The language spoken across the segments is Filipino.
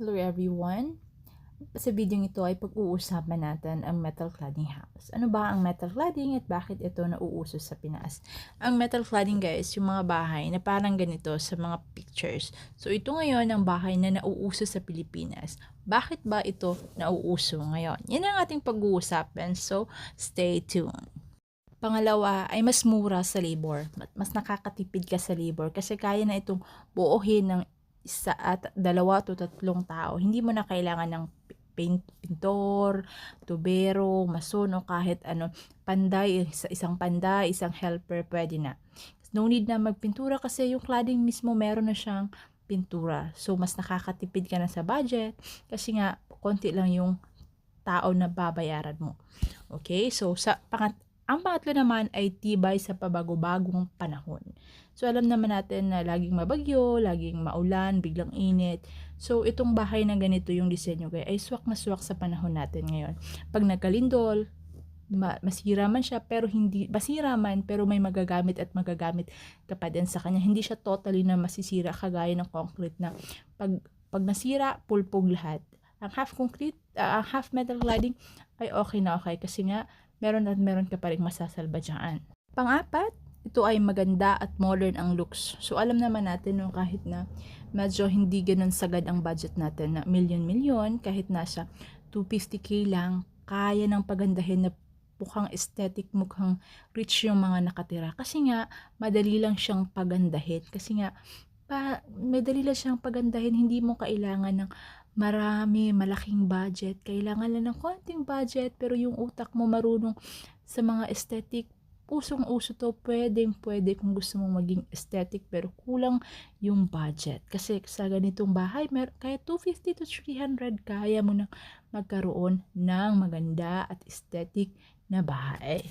Hello everyone! Sa video ito ay pag-uusapan natin ang metal cladding house. Ano ba ang metal cladding at bakit ito nauuso sa Pinas? Ang metal cladding guys, yung mga bahay na parang ganito sa mga pictures. So ito ngayon ang bahay na nauuso sa Pilipinas. Bakit ba ito nauuso ngayon? Yan ang ating pag-uusapan. So stay tuned. Pangalawa ay mas mura sa labor. Mas nakakatipid ka sa labor kasi kaya na itong buuhin ng isa at 2 to 3 tao. Hindi mo na kailangan ng pintor, tubero, mason o kahit ano, panday, isang panday, isang helper, pwede na. No need na magpintura kasi yung cladding mismo meron na siyang pintura. So mas nakakatipid ka na sa budget kasi nga konti lang yung tao na babayaran mo. Okay? So ang pangatlo naman ay tibay sa pabago-bagong panahon. So alam naman natin na laging mabagyo, laging maulan, biglang init. So itong bahay na ganito yung disenyo ay swak na swak sa panahon natin ngayon. Pag nagkalindol, masira man siya pero hindi masira man pero may magagamit at magagamit ka pa din sa kanya. Hindi siya totally na masisira kagaya ng concrete na pag nasira, pulpog lahat. Ang half concrete, ang half metal cladding ay okay na okay kasi nga meron at meron ka pa rin masasalba dyan. Pang-apat, ito ay maganda at modern ang looks. So alam naman natin no, kahit na medyo hindi ganun sagad ang budget natin na milyon-milyon, kahit nasa 250k lang, kaya ng pagandahin na mukhang aesthetic, mukhang rich yung mga nakatira. Kasi nga, madali lang siyang pagandahin. Kasi nga, madali lang siyang pagandahin, hindi mo kailangan ng malaking budget. Kailangan lang ng konting budget, pero yung utak mo marunong sa mga aesthetic, usong-uso to, pwede kung gusto mong maging aesthetic, pero kulang yung budget. Kasi sa ganitong bahay, kaya 250 to 300, kaya mo nang magkaroon ng maganda at aesthetic na bahay.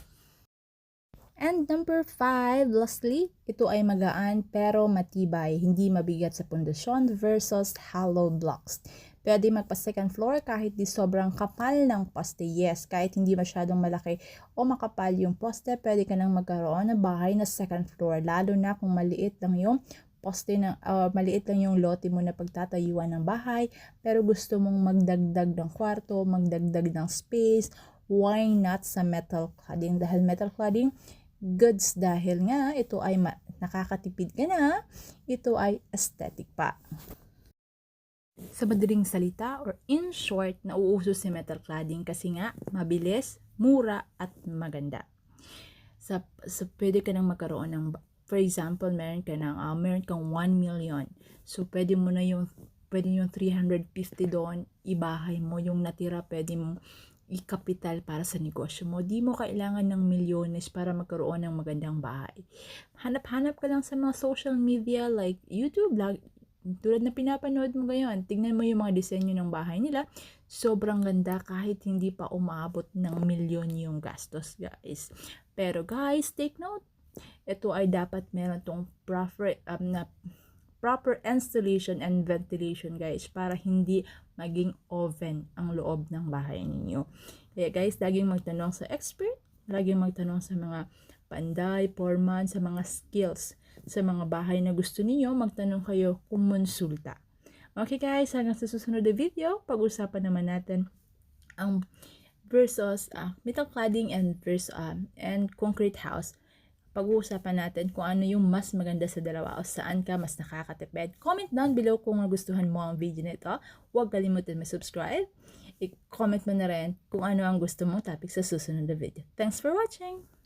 And number 5, lastly, ito ay magaan pero matibay, hindi mabigat sa pundasyon versus hollow blocks. Pwede magpa second floor kahit di sobrang kapal ng poste. Yes, kahit hindi masyadong malaki o makapal yung poste, pwede ka nang magkaroon ng bahay na second floor. Lalo na kung maliit lang yung poste maliit lang yung lote mo na pagtatayuan ng bahay, pero gusto mong magdagdag ng kwarto, magdagdag ng space, why not sa metal cladding? Dahil metal cladding, goods dahil nga ito ay nakakatipid ka na, ito ay aesthetic pa. Sa madaling salita or in short, nauuso si metal cladding kasi nga mabilis, mura at maganda. Pwede ka nang magkaroon ng, for example, meron kang 1 million. So pwede yung 350 doon, ibahay mo, yung natira pwede mo i-capital para sa negosyo mo. Di mo kailangan ng milyones para magkaroon ng magandang bahay. Hanap-hanap ka lang sa mga social media like YouTube, tulad na pinapanood mo ngayon. Tingnan mo yung mga disenyo ng bahay nila. Sobrang ganda kahit hindi pa umabot ng milyon yung gastos, guys. Pero guys, take note. Ito ay dapat meron tong proper installation and ventilation, guys, para hindi maging oven ang loob ng bahay ninyo. Kaya guys, laging magtanong sa expert, laging magtanong sa mga panday, foreman, sa mga skills, sa mga bahay na gusto niyo, magtanong kayo, kumonsulta. Okay guys, hanggang sa susunod na video, pag-usapan naman natin ang versus metal cladding and concrete house. Pag-uusapan natin kung ano yung mas maganda sa dalawa o saan ka mas nakakatipid. Comment down below kung nagustuhan mo ang video nito. Huwag kalimutan mag-subscribe. I-comment mo na rin kung ano ang gusto mong topic sa susunod na video. Thanks for watching!